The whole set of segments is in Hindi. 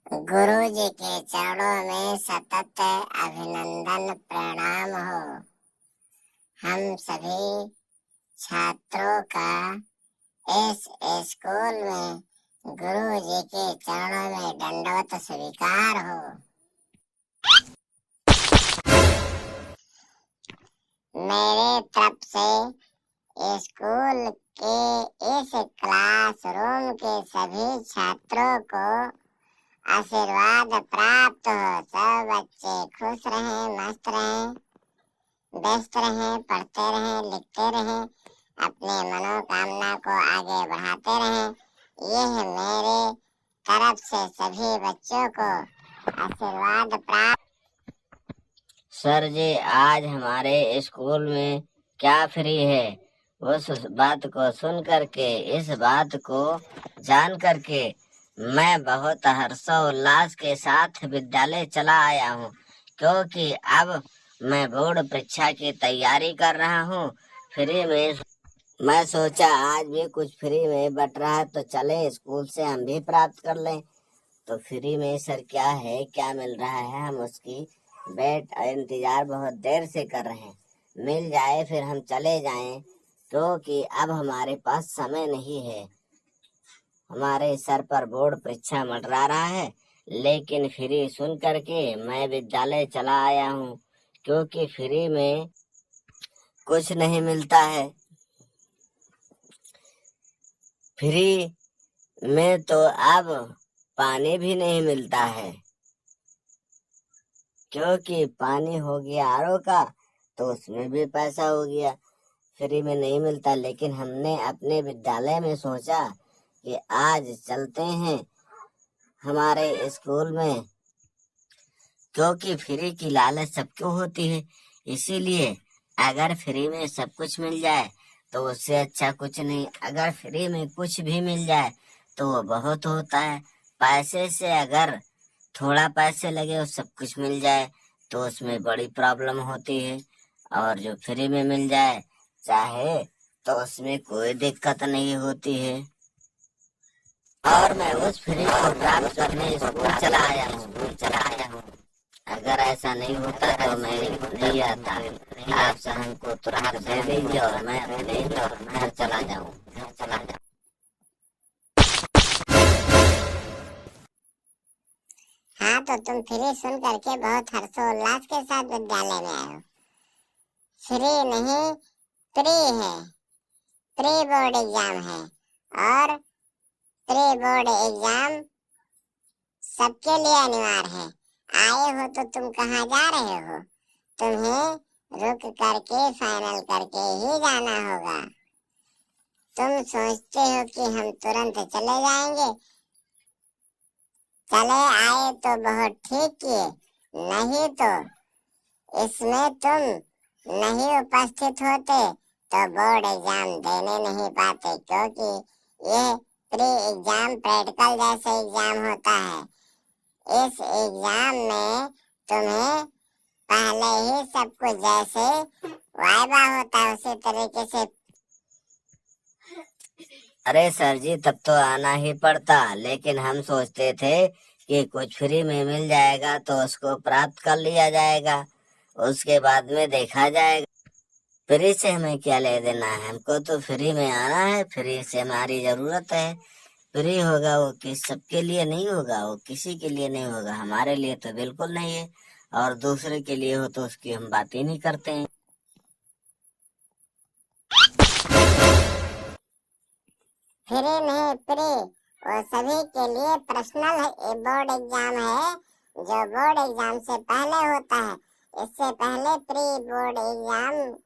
गुरु जी के चरणों में सतत अभिनंदन प्रणाम हो। हम सभी छात्रों का इस स्कूल में गुरु जी के चरणों में दंडवत स्वीकार हो। मेरे तरफ से स्कूल के इस क्लासरूम के सभी छात्रों को आशीर्वाद प्राप्त हो। सब बच्चे खुश रहें, मस्त रहें, व्यस्त रहें, पढ़ते रहें, लिखते रहें, अपने मनोकामना को आगे बढ़ाते रहें। यह मेरे तरफ से सभी बच्चों को आशीर्वाद प्राप्त। सर जी, आज हमारे स्कूल में क्या फ्री है? उस बात को सुन करके, इस बात को जान करके मैं बहुत हर्षोल्लास के साथ विद्यालय चला आया हूँ, क्योंकि अब मैं बोर्ड परीक्षा की तैयारी कर रहा हूँ। फ्री में मैं सोचा आज भी कुछ फ्री में बट रहा है तो चले स्कूल से हम भी प्राप्त कर लें। तो फ्री में सर क्या है, क्या मिल रहा है, हम उसकी वेट इंतजार बहुत देर से कर रहे हैं। मिल जाए फिर हम चले जाएं, क्योंकि अब हमारे पास समय नहीं है। हमारे सर पर बोर्ड परीक्षा मंडरा रहा है, लेकिन फ्री सुन करके मैं विद्यालय चला आया हूँ, क्योंकि फ्री में कुछ नहीं मिलता है। फ्री में तो अब पानी भी नहीं मिलता है, क्योंकि पानी हो गया आरओ का तो उसमें भी पैसा हो गया, फ्री में नहीं मिलता। लेकिन हमने अपने विद्यालय में सोचा कि आज चलते हैं हमारे स्कूल में, क्योंकि फ्री की लालच सबको होती है। इसीलिए अगर फ्री में सब कुछ मिल जाए तो उससे अच्छा कुछ नहीं। अगर फ्री में कुछ भी मिल जाए तो वो बहुत होता है। पैसे से अगर थोड़ा पैसे लगे और सब कुछ मिल जाए तो उसमें बड़ी प्रॉब्लम होती है। और जो फ्री में मिल जाए चाहे तो उसमें कोई दिक्कत नहीं होती है। और मैं उस फ्री को प्राप्त करने स्कूल चला आया हूँ। अगर ऐसा नहीं होता तो मैं नहीं आता। आप सहन को तुरंत दे दीजिए और मैं अपने घर चला जाऊँ। हाँ, तो तुम फ्री सुन करके बहुत हर्षोल्लास के साथ विद्यालय में आए हो। फ्री नहीं, प्री है। प्री बोर्ड एग्जाम है और प्री बोर्ड एग्जाम सबके लिए अनिवार्य है। आए हो तो तुम कहाँ जा रहे हो? तुम्हें रुक करके फाइनल करके ही जाना होगा। तुम सोचते हो कि हम तुरंत चले जाएंगे। चले आए तो बहुत ठीक किए, नहीं तो इसमें तुम नहीं उपस्थित होते तो बोर्ड एग्जाम देने नहीं पाते, क्योंकि ये प्री एग्जाम प्रैक्टिकल जैसे एग्जाम होता है। इस एग्जाम में तुम्हें पहले ही सब कुछ जैसे वाइवा होता है उसी तरीके से। अरे सर जी, तब तो आना ही पड़ता, लेकिन हम सोचते थे कि कुछ फ्री में मिल जाएगा तो उसको प्राप्त कर लिया जाएगा, उसके बाद में देखा जाएगा। फ्री से हमें क्या ले देना है? हमको तो फ्री में आना है, फ्री से हमारी जरूरत है। फ्री होगा वो किस सबके लिए नहीं होगा, वो किसी के लिए नहीं होगा, हमारे लिए तो बिल्कुल नहीं है। और दूसरे के लिए हो तो उसकी हम बात ही नहीं करते हैं। फ्री नहीं, प्री वो सभी के लिए पर्सनल बोर्ड एग्जाम है, जो बोर्ड एग्जाम से पहले होता है। इससे पहले pre board exam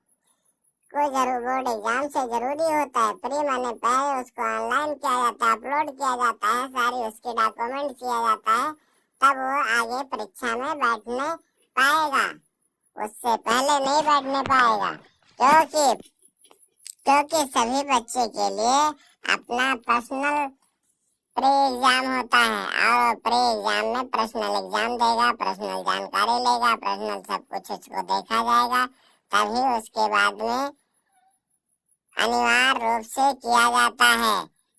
board exam से जरूरी होता है। प्री माने पहले उसको ऑनलाइन किया जाता है, अपलोड किया जाता है, सारी उसकी डॉक्यूमेंट किया जाता है, तब वो आगे परीक्षा में बैठने पाएगा। उससे पहले नहीं बैठने पाएगा, क्योंकि सभी बच्चे के लिए अपना पर्सनल प्री एग्जाम होता है और प्री एग्जाम में पर्सनल एग्जाम देगा, पर्सनल जानकारी लेगा, पर्सनल सब कुछ उसको देखा जाएगा, तभी उसके बाद में अनिवार्य रूप से किया जाता है।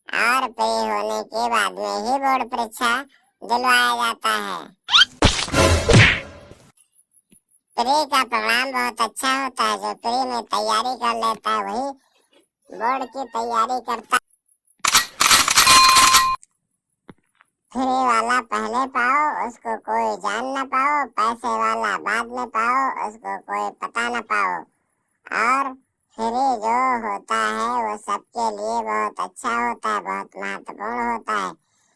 और प्री होने के बाद में ही बोर्ड परीक्षा दिलवाया जाता है। प्री का परिणाम बहुत अच्छा होता है। जो प्री में तैयारी कर लेता है वही बोर्ड की तैयारी करता है। फ्री वाला पहले पाओ, उसको कोई जान ना पाओ। पैसे वाला बाद में पाओ, उसको कोई पता ना पाओ। और फ्री जो होता है वो सबके लिए बहुत अच्छा होता है, बहुत महत्वपूर्ण होता है।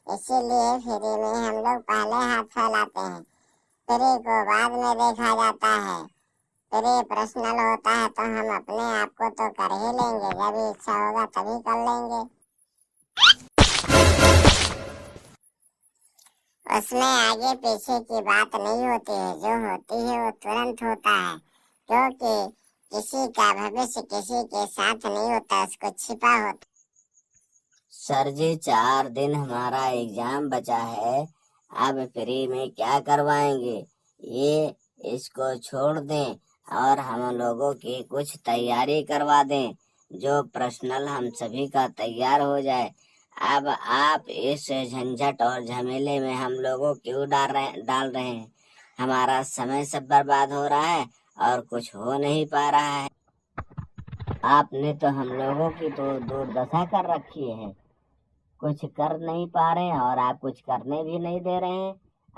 इसीलिए फ्री में हम लोग पहले हाथ फैलाते हैं, फ्री को बाद में देखा जाता है। फ्री पर्सनल होता है तो हम अपने आप को तो कर ही लेंगे, जब इच्छा होगा तभी कर लेंगे। उसमें आगे पीछे की बात नहीं होती है, जो होती है वो तुरंत होता है, क्योंकि किसी का भविष्य किसी के साथ नहीं होता, उसको छिपा होता। सर जी 4 दिन हमारा एग्जाम बचा है, अब फ्री में क्या करवाएंगे? ये इसको छोड़ दें और हम लोगों की कुछ तैयारी करवा दें, जो पर्सनल हम सभी का तैयार हो जाए। अब आप इस झंझट और झमेले में हम लोगों क्यों डाल रहे हैं? हमारा समय सब बर्बाद हो रहा है और कुछ हो नहीं पा रहा है। आपने तो हम लोगों की तो दुर्दशा कर रखी है, कुछ कर नहीं पा रहे हैं और आप कुछ करने भी नहीं दे रहे हैं।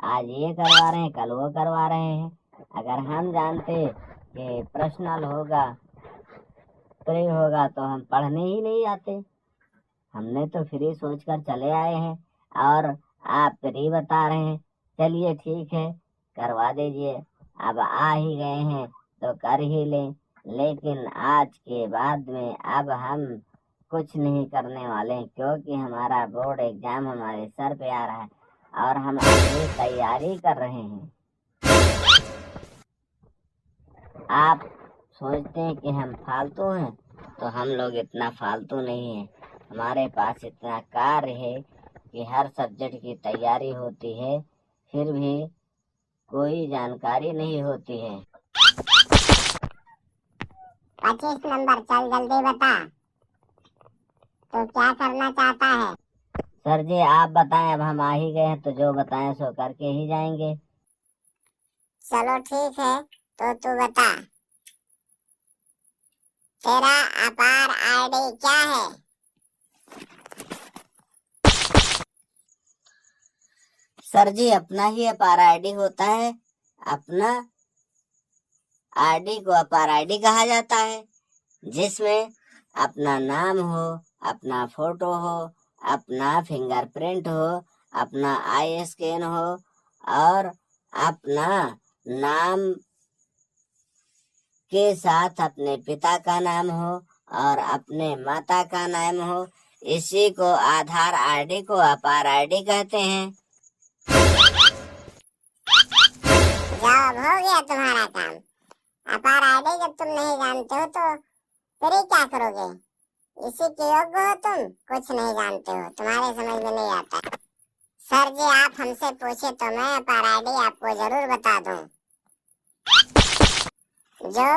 आज ये करवा रहे हैं, कल वो करवा रहे हैं। अगर हम जानते कि पर्सनल होगा, फ्री होगा, तो हम पढ़ने ही नहीं आते। हमने तो फ्री सोचकर चले आए हैं और आप फ्री बता रहे हैं। चलिए ठीक है, करवा दीजिए। अब आ ही गए हैं तो कर ही लें, लेकिन आज के बाद में अब हम कुछ नहीं करने वाले, क्योंकि हमारा बोर्ड एग्जाम हमारे सर पे आ रहा है और हम अपनी तैयारी कर रहे हैं। आप सोचते हैं कि हम फालतू हैं, तो हम लोग इतना फालतू नहीं हैं। हमारे पास इतना कार्य है कि हर सब्जेक्ट की तैयारी होती है, फिर भी कोई जानकारी नहीं होती है। 25 नंबर, चल जल्दी बता, तो क्या करना चाहता है? सर जी आप बताएं, अब हम आ ही गए हैं तो जो बताएं सो करके ही जाएंगे। चलो ठीक है, तो तू बता, तेरा अपार आईडी क्या है? सर जी अपना ही अपार आईडी होता है। अपना आईडी को अपार आईडी कहा जाता है, जिसमें अपना नाम हो, अपना फोटो हो, अपना फिंगरप्रिंट हो, अपना आई स्कैन हो और अपना नाम के साथ अपने पिता का नाम हो और अपने माता का नाम हो। इसी को आधार आईडी को अपार आईडी कहते हैं। जॉब हो गया तुम्हारा काम। अपार आईडी जब तुम नहीं जानते हो तो फिर क्या करोगे? इसी के योग्य हो तुम, कुछ नहीं जानते हो, तुम्हारे समझ में नहीं आता। सर जी आप हमसे पूछे तो मैं अपार आईडी आपको जरूर बता दूं। जो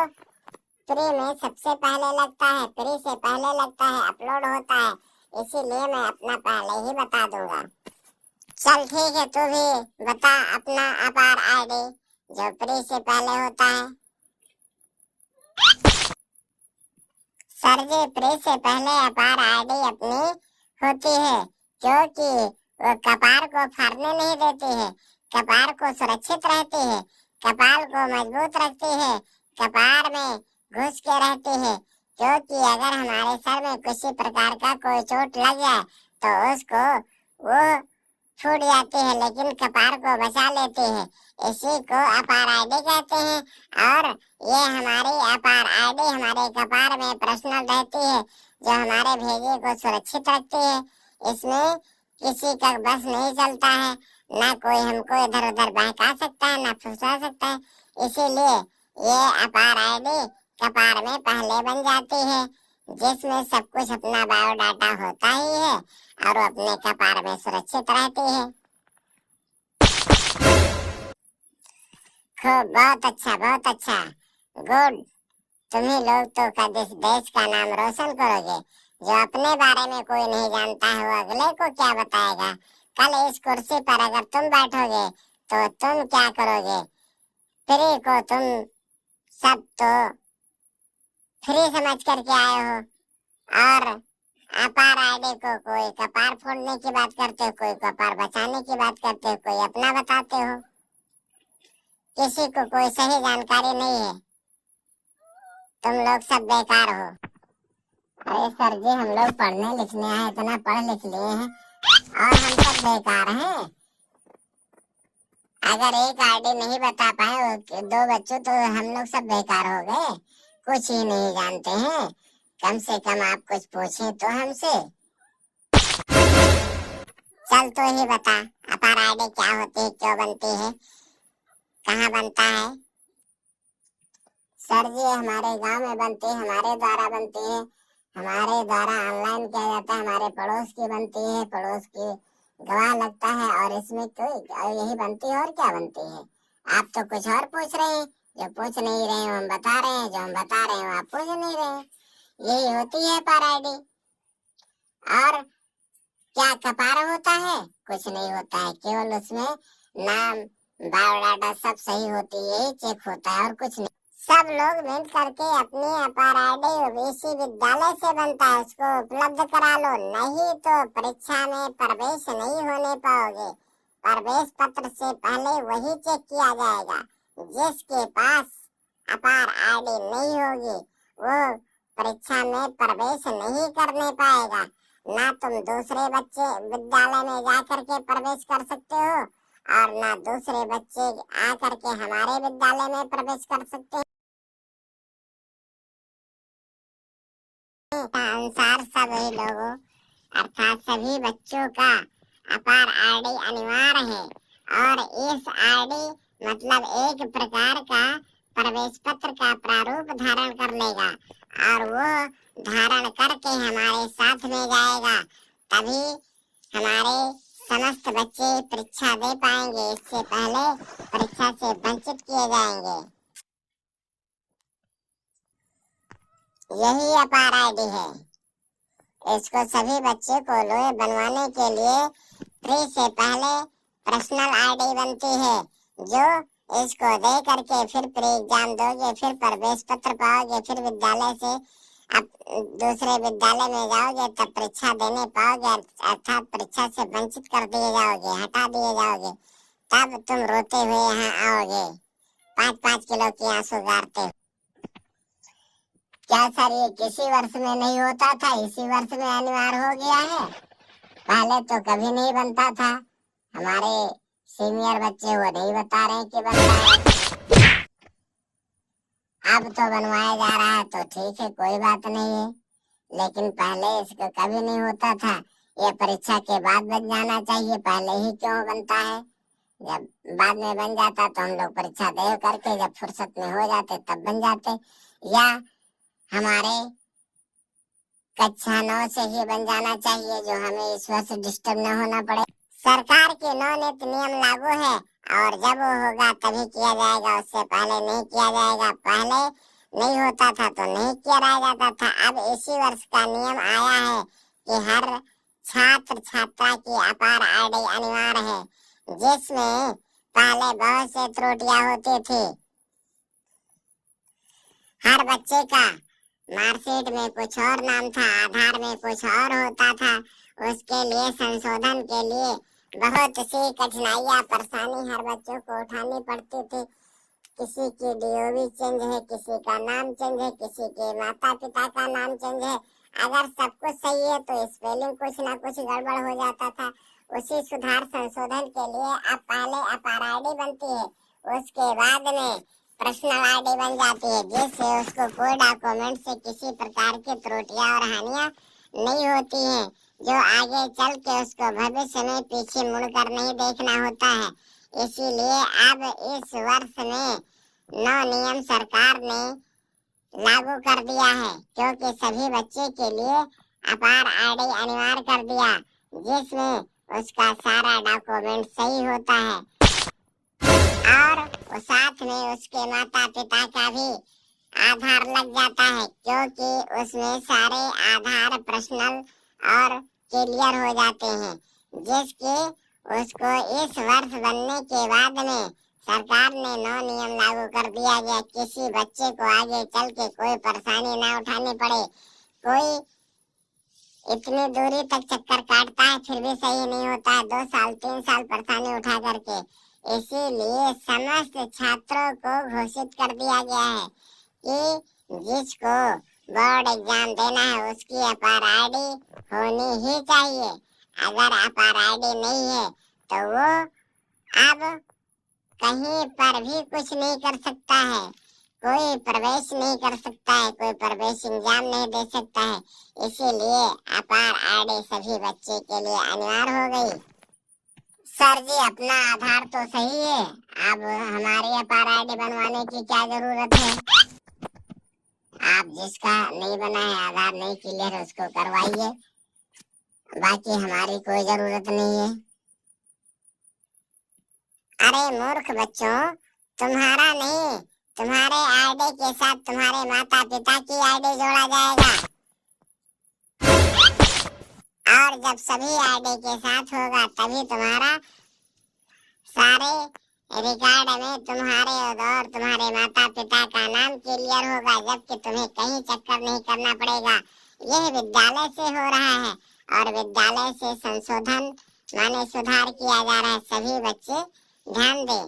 प्री में सबसे पहले लगता है, प्री से पहले लगता है, अपलोड होता है, इसीलिए मैं अपना पहले ही बता दूंगा। चल ठीक है, तू भी बता अपना अपार आईडी जो प्री से पहले होता है। सर जी प्री से पहले अपार आईडी अपनी होती है, क्योंकि वो कपार को फाड़ने नहीं देती है, कपार को सुरक्षित रहती है, कपार को मजबूत रखती है, कपार में घुस के रहती है, क्योंकि अगर हमारे सर में किसी प्रकार का कोई चोट लग जाए तो उसको वो छूट जाती है, लेकिन कपार को बचा लेती है। इसी को अपार आईडी कहते हैं। और ये हमारी अपार आईडी हमारे कपार में पर्सनल रहती है, जो हमारे भेजे को सुरक्षित रखती है। इसमें किसी का बस नहीं चलता है, ना कोई हमको इधर उधर बहका सकता है, ना फंसा सकता है। इसीलिए ये अपार आईडी कपार में पहले बन जाती है, जिसमें सब कुछ अपना बायोडाटा होता ही है और वो अपने कपार में सुरक्षित रहती है। खूब, बहुत अच्छा, बहुत अच्छा, गुड। तुम्ही लोग तो देश का नाम रोशन करोगे। जो अपने बारे में कोई नहीं जानता है वो अगले को क्या बताएगा? कल इस कुर्सी पर अगर तुम बैठोगे तो तुम क्या करोगे? फ्री को तुम सब तो फ्री समझ करके आए हो, और अपार आईडी को कोई कपार फोड़ने की बात करते हो, कोई कपार बचाने की बात करते हो, कोई अपना बताते हो। किसी को कोई सही जानकारी नहीं है। तुम लोग सब बेकार हो। अरे सर जी, हम लोग पढ़ने लिखने आए, इतना पढ़ लिख लिए हैं और हम सब बेकार हैं। अगर एक आईडी नहीं बता पाए दो बच्चों तो हम लोग सब बेकार हो गए, कुछ ही नहीं जानते हैं। कम से कम आप कुछ पूछें तो हमसे। चल तो ही बता, अपार आईडी क्या होती है, क्यों बनती है, कहाँ बनता है? सर जी, हमारे गांव में बनती है, हमारे द्वारा बनती है, हमारे द्वारा ऑनलाइन किया जाता है, हमारे पड़ोस की बनती है, पड़ोस की गवाह लगता है, और इसमें कोई यही बनती है, और क्या बनती है? आप तो कुछ और पूछ रहे हैं, जो पूछ नहीं रहे हो हम बता रहे हैं, जो हम बता रहे हो आप पूछ नहीं रहे हैं। यही होती है अपार आईडी। और क्या कपार होता है? कुछ नहीं होता है, केवल उसमें नाम बायोडाटा सब सही होती है, यही चेक होता है और कुछ नहीं। सब लोग मिल करके अपनी अपार आईडी ओबीसी विद्यालय से बनता है, उसको उपलब्ध करा लो, नहीं तो परीक्षा में प्रवेश नहीं होने पाओगे। प्रवेश पत्र से पहले वही चेक किया जाएगा। जिसके पास अपार आईडी नहीं होगी वो परीक्षा में प्रवेश नहीं करने पाएगा। ना तुम दूसरे बच्चे विद्यालय में जा करके प्रवेश कर सकते हो, और ना दूसरे बच्चे आ करके हमारे विद्यालय में प्रवेश कर सकते हैं। अनुसार सभी लोगों अर्थात सभी बच्चों का अपार आईडी अनिवार्य है, और इस आईडी मतलब एक प्रकार का प्रवेश पत्र का प्रारूप धारण कर लेगा, और वो धारण करके हमारे साथ में जाएगा, तभी हमारे समस्त बच्चे परीक्षा दे पाएंगे। इससे पहले परीक्षा से वंचित किए जाएंगे। यही अपार आईडी है। इसको सभी बच्चे को लोहे बनवाने के लिए प्री से पहले पर्सनल आईडी बनती है, जो इसको दे करके फिर प्री एग्जाम दोगे, फिर प्रवेश पत्र पाओगे, फिर विद्यालय से अब दूसरे विद्यालय में जाओगे तब परीक्षा देने पाओगे, अर्थात परीक्षा से वंचित कर दिए जाओगे, हटा दिए जाओगे, तब तुम रोते हुए यहाँ आओगे 5-5 किलो की आंसू गारते। क्या सर ये किसी वर्ष में नहीं होता था, इसी वर्ष में अनिवार्य हो गया है? पहले तो कभी नहीं बनता था। हमारे सीनियर बच्चे वो नहीं बता रहे कि बनता है, अब तो बनवाया जा रहा है, तो ठीक है, कोई बात नहीं है, लेकिन पहले इसका कभी नहीं होता था। ये परीक्षा के बाद बन जाना चाहिए, पहले ही क्यों बनता है? जब बाद में बन जाता तो हम लोग परीक्षा दे करके जब फुर्सत में हो जाते तब बन जाते, या हमारे कक्षा 9 से ही बन जाना चाहिए, जो हमें इस वजह से डिस्टर्ब न होना पड़े। सरकार के नवनीत नियम लागू है, और जब वो होगा तभी किया जाएगा, उससे पहले नहीं किया जाएगा। पहले नहीं होता था तो नहीं किया जाता था। अब इसी वर्ष का नियम आया है कि हर छात्र छात्रा की अपार आईडी अनिवार्य है, जिसमें पहले बहुत से त्रुटियां होती थी। हर बच्चे का मार्कशीट में कुछ और नाम था, आधार में कुछ और होता था। उसके लिए संशोधन के लिए बहुत सी कठिनाइयां परेशानी हर बच्चों को उठानी पड़ती थी। किसी की डीओबी चेंज है, किसी का नाम चेंज है, किसी के माता पिता का नाम चेंज है। अगर सब कुछ सही है तो स्पेलिंग कुछ ना कुछ गड़बड़ हो जाता था। उसी सुधार संशोधन के लिए अब पहले अपार आईडी बनती है, उसके बाद में पर्सनल आईडी बन जाती है, जिससे उसको कोई डॉक्यूमेंट से किसी प्रकार की त्रुटियां और हानियां नहीं होती हैं, जो आगे चल के उसको भविष्य में पीछे मुड़कर नहीं देखना होता है। इसीलिए अब इस वर्ष में नौ नियम सरकार ने लागू कर दिया है, क्योंकि सभी बच्चे के लिए अपार आईडी अनिवार्य कर दिया, जिसमें उसका सारा डॉक्यूमेंट सही होता है, और साथ में उसके माता पिता का भी आधार लग जाता है, क्योंकि उसमें सारे आधार पर्सनल और क्लियर हो जाते हैं, जिसके उसको इस वर्ष बनने के बाद में सरकार ने नौ नियम लागू कर दिया गया। किसी बच्चे को आगे चल के कोई परेशानी ना उठानी पड़े। कोई इतनी दूरी तक चक्कर काटता है फिर भी सही नहीं होता है, 2 साल 3 साल परेशानी उठा करके। इसीलिए समस्त छात्रों को घोषित कर दिया गया है कि जिसको बोर्ड एग्जाम देना है उसकी अपार आईडी होनी ही चाहिए। अगर अपार आईडी नहीं है तो वो अब कहीं पर भी कुछ नहीं कर सकता है, कोई प्रवेश नहीं कर सकता है, कोई प्रवेश एग्जाम नहीं दे सकता है। इसीलिए अपार आईडी सभी बच्चे के लिए अनिवार्य हो गई। सर जी अपना आधार तो सही है, अब हमारी अपार आईडी बनवाने की क्या जरूरत है? आप जिसका नहीं बना है, आधार नहीं क्लियर है, उसको करवाइए, बाकी हमारी कोई जरूरत नहीं है। अरे मूर्ख बच्चों, तुम्हारा नहीं, तुम्हारे आईडी के साथ तुम्हारे माता पिता की आईडी जोड़ा जाएगा और जब सभी आईडी के साथ होगा तभी तुम्हारा सारे रिकॉर्ड में तुम्हारे और तुम्हारे माता पिता का नाम क्लियर होगा, जबकि तुम्हें कहीं चक्कर नहीं करना पड़ेगा। यह विद्यालय से हो रहा है और विद्यालय से संशोधन माने सुधार किया जा रहा है। सभी बच्चे ध्यान दें,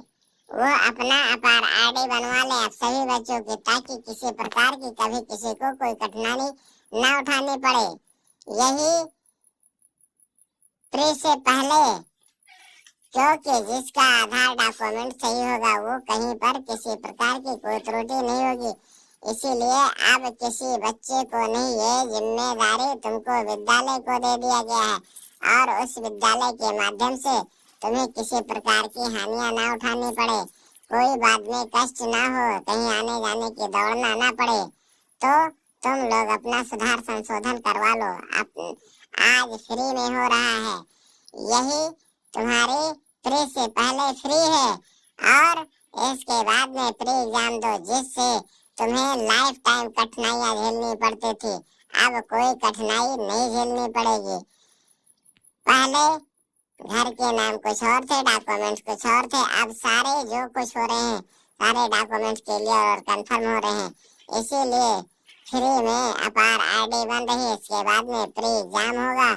वो अपना अपार आईडी बनवा ले अब सभी बच्चों की, ताकि किसी प्रकार की कभी किसी को कोई कठिनाई ना उठानी पड़े। यही प्री से पहले, क्योंकि जिसका आधार डॉक्यूमेंट सही होगा वो कहीं पर किसी प्रकार की कोई त्रुटि नहीं होगी। इसीलिए अब किसी बच्चे को नहीं, ये जिम्मेदारी तुमको विद्यालय को दे दिया गया है और उस विद्यालय के माध्यम से तुम्हें किसी प्रकार की हानियां ना उठानी पड़े, कोई बाद में कष्ट ना हो, कहीं आने जाने की दौड़ना ना पड़े। तो तुम लोग अपना सुधार संशोधन करवा लो। आज फ्री में हो रहा है, यही तुम्हारी प्री से पहले फ्री है और इसके बाद में प्री एग्जाम दो, जिससे तुम्हें लाइफ टाइम कठिनाइयां झेलनी पड़ती थी, अब कोई कठिनाई नहीं झेलनी पड़ेगी। पहले घर के नाम कुछ और थे, डॉक्यूमेंट्स कुछ और थे, अब सारे जो कुछ हो रहे हैं सारे डॉक्यूमेंट्स क्लियर और कंफर्म हो रहे हैं। इसीलिए फ्री में अपार आईडी बन रही है। इसके बाद में प्री एग्जाम होगा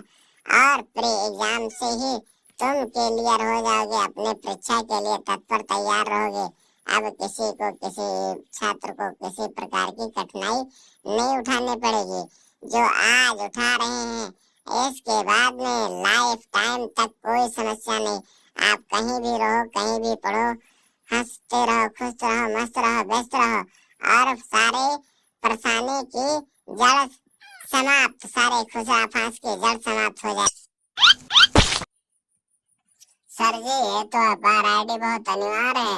और प्री एग्जाम से ही तुम क्लियर हो जाओगे, अपने परीक्षा के लिए तत्पर तैयार रहोगे। अब किसी को, किसी छात्र को किसी प्रकार की कठिनाई नहीं उठानी पड़ेगी। जो आज उठा रहे हैं इसके बाद में लाइफ टाइम तक कोई समस्या नहीं। आप कहीं भी रहो, कहीं भी पढ़ो, हंसते रहो, खुश रहो, मस्त रहो, व्यस्त रहो और सारे परेशानी की जड़ समाप्त, सारे खुशरा फांस की जड़ समाप्त हो जाए। सर जी ये तो अपार आईडी बहुत अनिवार्य है,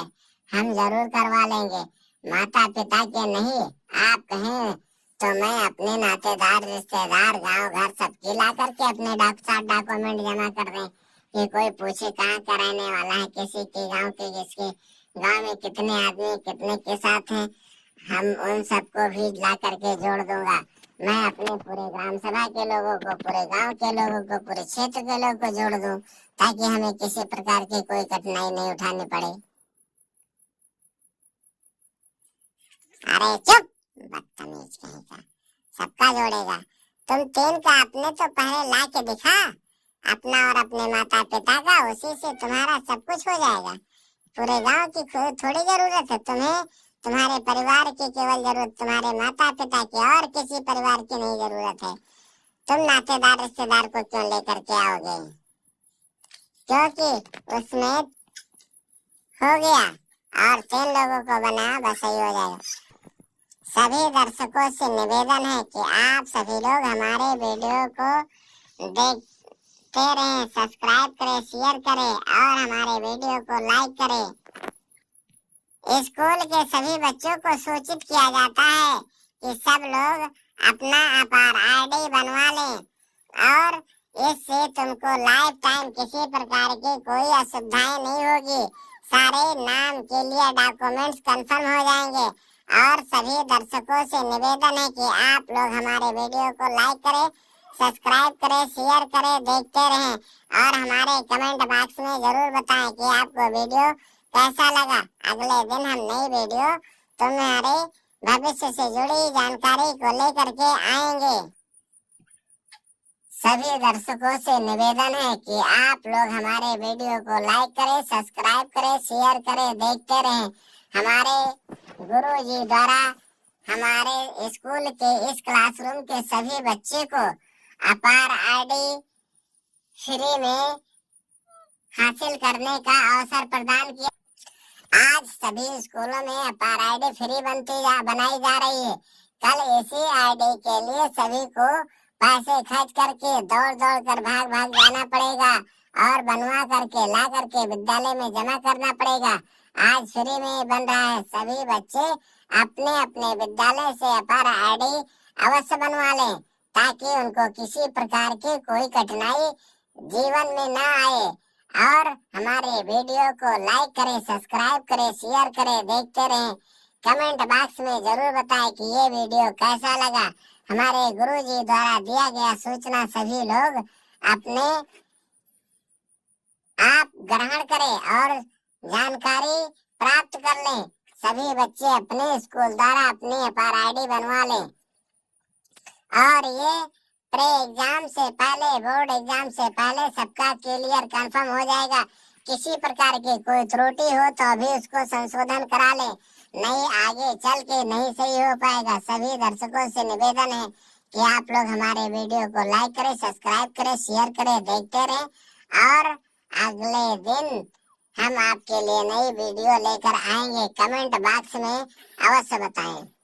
हम जरूर करवा लेंगे। माता पिता के नहीं, आप कहें तो मैं अपने नातेदार, रिश्तेदार, गांव घर सबकी ला करके अपने डॉक्यूमेंट जमा कर दें कि कोई पूछे कहाँ कराने वाला है, किसी के गांव के, जिसके गांव में कितने आदमी कितने के साथ हैं, हम उन सबको भी ला करके जोड़ दूंगा। मैं अपने पूरे ग्राम सभा के लोगों को, पूरे गांव के लोगों को, पूरे क्षेत्र के लोगों को जोड़ दूं, ताकि हमें किसी प्रकार की कोई कठिनाई नहीं उठानी पड़े। अरे चुप बदतमीज कहीं का, सबका जोड़ेगा। तुम 3 का अपने तो पहले ला के दिखा, अपना और अपने माता पिता का, उसी से तुम्हारा सब कुछ हो जाएगा। पूरे गांव की थोड़ी जरूरत है तुम्हें, तुम्हारे परिवार की केवल जरूरत, तुम्हारे माता पिता की, और किसी परिवार की नहीं जरूरत है। तुम नातेदार रिश्तेदार को क्यों लेकर के आओगे? क्योंकि उसमें हो गया और 3 लोगों को बनाया, बस सही हो जाएगा। सभी दर्शकों से निवेदन है कि आप सभी लोग हमारे वीडियो को देखते रहें, सब्सक्राइब करें, शेयर करें और हमारे वीडियो को लाइक करें। स्कूल के सभी बच्चों को सूचित किया जाता है कि सब लोग अपना अपार आईडी बनवा लें और इससे तुमको लाइफ टाइम किसी प्रकार की कोई असुविधाएं नहीं होगी। सारे नाम के लिए डॉक्यूमेंट्स कंफर्म हो जाएंगे और सभी दर्शकों से निवेदन है कि आप लोग हमारे वीडियो को लाइक करें सब्सक्राइब करें, शेयर करें, देखते रहें और हमारे कमेंट बॉक्स में जरूर बताएं कि आपको वीडियो कैसा लगा। अगले दिन हम नई वीडियो तुम्हारे भविष्य से जुड़ी जानकारी को लेकर के आएंगे। सभी दर्शकों से निवेदन है कि आप लोग हमारे वीडियो को लाइक करें, सब्सक्राइब करें, शेयर करें, देखते रहें। हमारे गुरुजी द्वारा हमारे स्कूल के इस क्लासरूम के सभी बच्चे को अपार आईडी फ्री में हासिल करने का अवसर प्रदान किया। आज सभी स्कूलों में अपार आईडी फ्री बनाई जा रही है। कल इसी आईडी के लिए सभी को पैसे खर्च करके दौड़ कर भाग जाना पड़ेगा और बनवा करके ला करके विद्यालय में जमा करना पड़ेगा। आज फ्री में बन रहा है। सभी बच्चे अपने अपने विद्यालय से अपार आईडी अवश्य बनवा लें ताकि उनको किसी प्रकार की कोई कठिनाई जीवन में न आए। और हमारे वीडियो को लाइक करें, सब्सक्राइब करें, शेयर करें, देखते रहें। कमेंट बॉक्स में जरूर बताएं कि ये वीडियो कैसा लगा। हमारे गुरुजी द्वारा दिया गया सूचना सभी लोग अपने आप ग्रहण करें और जानकारी प्राप्त कर लें। सभी बच्चे अपने स्कूल द्वारा अपनी अपार आईडी बनवा लें और ये प्री एग्जाम से पहले, बोर्ड एग्जाम से पहले सबका क्लियर कंफर्म हो जाएगा। किसी प्रकार की कोई त्रुटि हो तो अभी उसको संशोधन करा ले, नहीं आगे चल के नहीं सही हो पाएगा। सभी दर्शकों से निवेदन है कि आप लोग हमारे वीडियो को लाइक करें, सब्सक्राइब करें, शेयर करें, देखते रहें और अगले दिन हम आपके लिए नई वीडियो लेकर आएंगे। कमेंट बॉक्स में अवश्य बताएं।